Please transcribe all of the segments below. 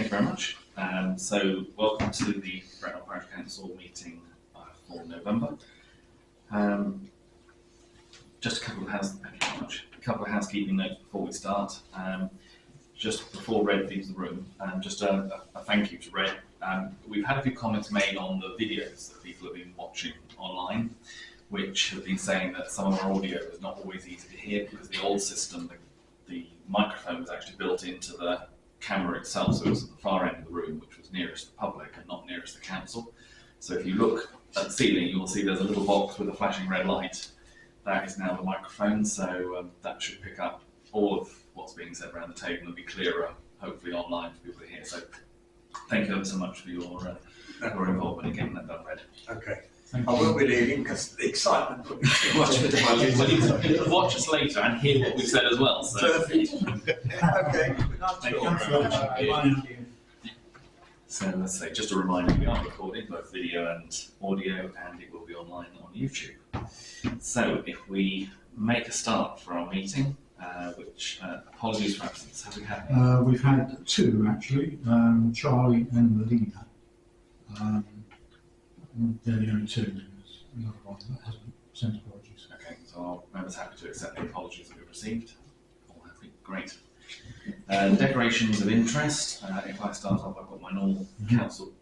you very much. So welcome to the Brent Knoll Parish Council meeting for November. Just a couple of housekeeping notes before we start. Just before Red leaves the room, just a thank you to Red. We've had a few comments made on the videos that people have been watching online, which have been saying that some of our audio is not always easy to hear because the old system, the microphone was actually built into the camera itself, so it was at the far end of the room, which was nearest the public and not nearest the council. So if you look at the ceiling, you will see there's a little box with a flashing red light. That is now the microphone, so that should pick up all of what's being said around the table and be clearer, hopefully online for people to hear. So thank you ever so much for your involvement in getting that done, Red. Okay. I will be leaving because the excitement will be too much for Well, you can watch us later and hear what we've said as well. So. Perfect. Okay. Thank you. So let's say, just a reminder, we are recording both video and audio, and it will be online on YouTube. So if we make a start for our meeting, which apologies for absence, have we had? We've had two actually, Charlie and Melina. They're the only two. There's another one that hasn't sent apologies. Okay, so our members happy to accept the apologies that we've received. All happy, great. Declarations of interest. If I start off, I've got my normal council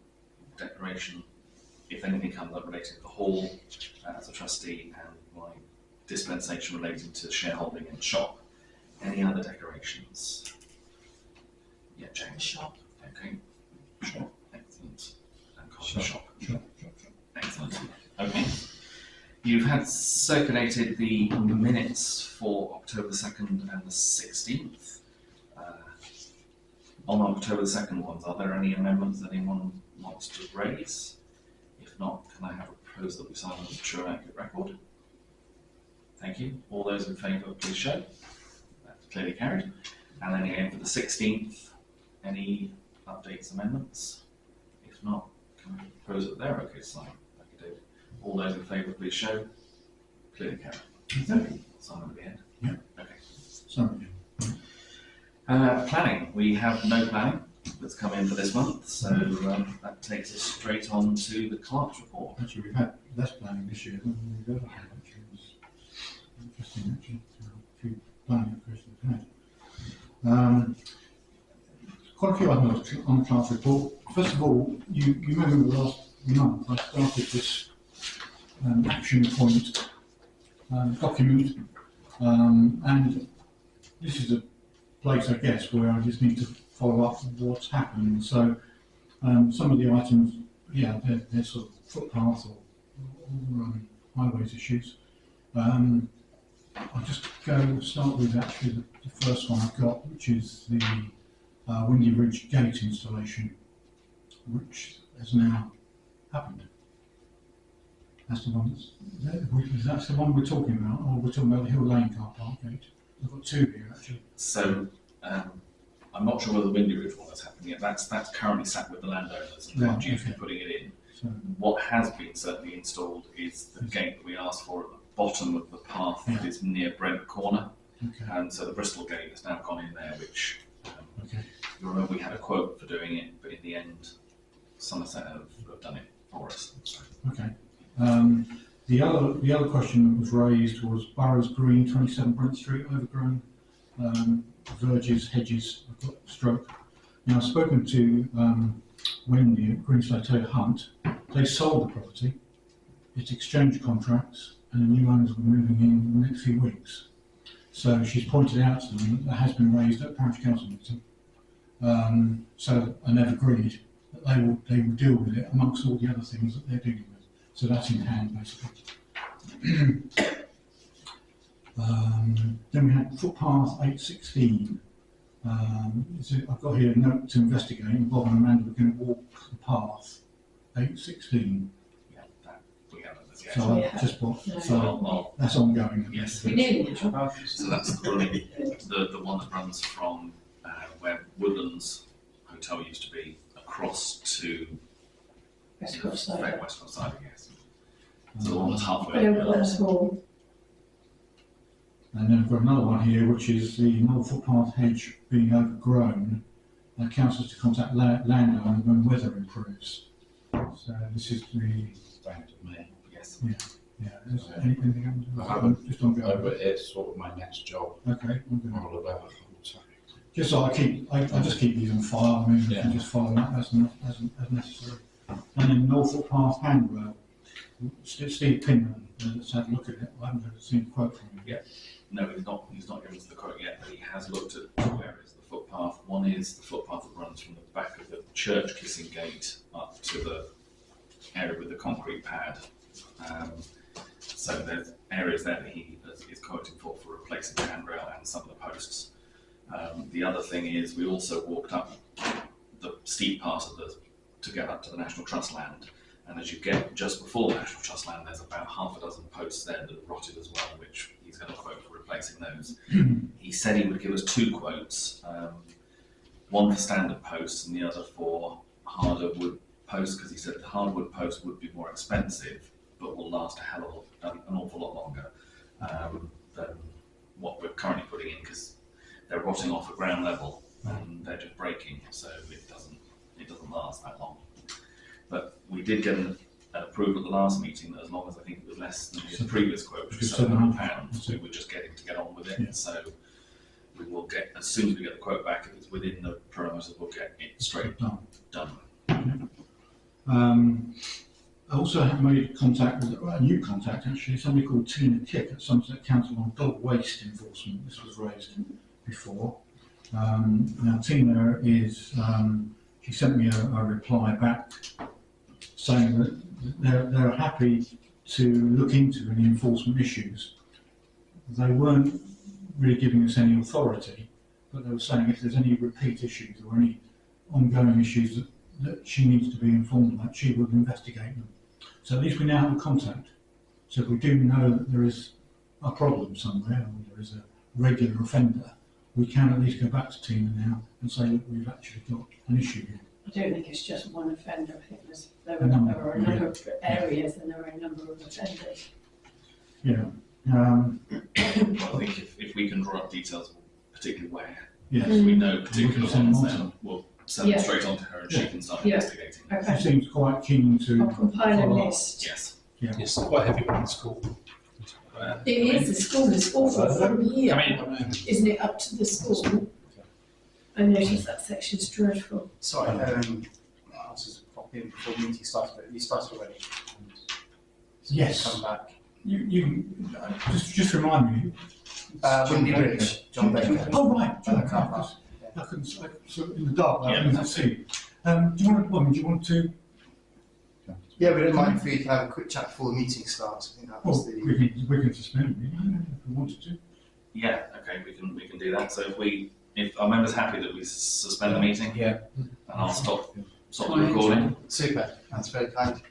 declaration. If anything comes up relating to the hall as a trustee, and my dispensation relating to shareholding in the shop. Any other declarations? Yeah, James. Shop. Okay. Shop. Excellent. And Shop. Excellent. Okay. You've had circulated the minutes for October the 2nd and the 16th. On October the 2nd ones, are there any amendments that anyone wants to raise? If not, can I have a proposal that we sign on the true and accurate record? Thank you. All those in favour, please show. That's clearly carried. And then again for the 16th, any updates, amendments? If not, can I propose that they're okay to sign? Like you did. All those in favour, please show. Clearly carried. So, sign at the end. Yeah. Okay. Sorry. Planning. We have no planning that's come in for this month, so that takes us straight on to the clerk's report. Actually, we've had less planning this year than we've ever had. Actually, it was interesting. Actually, a few planning questions we've had. Quite a few items on the clerk's report. First of all, you remember last month I started this action point document, and this is a place, I guess, where I just need to follow up what's happening. So some of the items, yeah, they're sort of footpath or highways issues. I'll just start with actually the first one I've got, which is the Windy Ridge gate installation, which has now happened. That's the one that's the one we're talking about, or we're talking about the Hill Lane car park gate. I've got two here actually. So I'm not sure whether the Windy Ridge one has happened yet. That's currently sat with the landowners and they're due to be putting it in. So, what has been certainly installed is the gate that we asked for at the bottom of the path that is near Brent Corner. Okay. And so the Bristol gate has now gone in there, which okay. You remember we had a quote for doing it, but in the end, Somerset have done it for us. So. Okay. The other question that was raised was Burrows Green, 27 Brent Street, overgrown verges, hedges. I've got stroke. Now I've spoken to Wendy at Greenslater Hunt. They sold the property. It's exchanged contracts, and the new owners will be moving in the next few weeks. So she's pointed out to them that has been raised at parish council meeting. And they've agreed that they will deal with it amongst all the other things that they're dealing with. So that's in hand, basically. Then we had footpath 816. I've got here a note to investigate, and Bob and Amanda were going to walk the path 816. Yeah, we haven't. So yeah. Just what? No. So that's ongoing. Yes. We did. So that's the one that runs from where Woodlands Hotel used to be across to Westcroft side. Westcroft side, yes. So the one that's halfway. And then I've got another one here, which is the Knoll footpath hedge being overgrown councillors to contact landowners when weather improves. So this is the, Thanks to me. Yes. yeah, anything else? I haven't. Just on No, but it's sort of my next job. Okay, All of that. just so I just keep these on file. I mean, we Yeah. can just follow that as necessary. And then Norfolk Path handrail. Steve Pinman has had a look at it. I haven't seen a quote from him yet. No, he's not given us the quote yet, but he has looked at two areas of the footpath. One is the footpath that runs from the back of the church kissing gate up to the area with the concrete pad. So there's areas there that he is quoting for replacing the handrail and some of the posts. The other thing is we also walked up the steep part of to get up to the National Trust land. And as you get just before the National Trust land, there's about half a dozen posts there that have rotted as well, which he's going to quote for replacing those. He said he would give us two quotes, one for standard posts and the other for harder wood posts, because he said the hardwood posts would be more expensive, but will last an awful lot longer than what we're currently putting in, because they're rotting off at ground level and they're just breaking, so it doesn't last that long. But we did get an approval at the last meeting that as long as I think it was less than his previous quote, which was £700, we were just getting to get on with it. Yeah. So we will get, as soon as we get the quote back, if it's within the parameters, we'll get it straight done. I also have made contact with a new contact actually, somebody called Tina Kick at Somerset Council on dog waste enforcement. This was raised before. Now Tina is, she sent me a reply back saying that they're happy to look into any enforcement issues. They weren't really giving us any authority, but they were saying if there's any repeat issues or any ongoing issues that she needs to be informed about, she will investigate them. So at least we now have a contact. So if we do know that there is a problem somewhere or there is a regular offender, we can at least go back to Tina now and say that we've actually got an issue here. I don't think it's just one offender. I think there are a number of areas and there are a number of offenders. Yeah. I think if we can draw up details, particularly where, Yes. if we know particular We can send ones, them on then we'll send them straight on to her and she can start investigating. She seems quite keen to I'll compile a follow up. list. Yes. Yeah. It's quite heavy one in school. It is, the school is awful from here, I mean, isn't it, up to the school? I noticed that section's dreadful. Sorry, I was just pop in before the meeting started, but you started already. Yes. Come back. You just remind me. Windy Bridge, John Baker. Oh right. Car park. I couldn't. So in the dark. I Yeah, couldn't that's see. Do you want to? Yeah, we don't mind if we can have a quick chat before the meeting starts. I think that was Well, the. we can suspend it if we wanted to. yeah, okay, we can do that. So if our members happy that we suspend the meeting, Yeah. and I'll stop the recording. Super, that's very kind.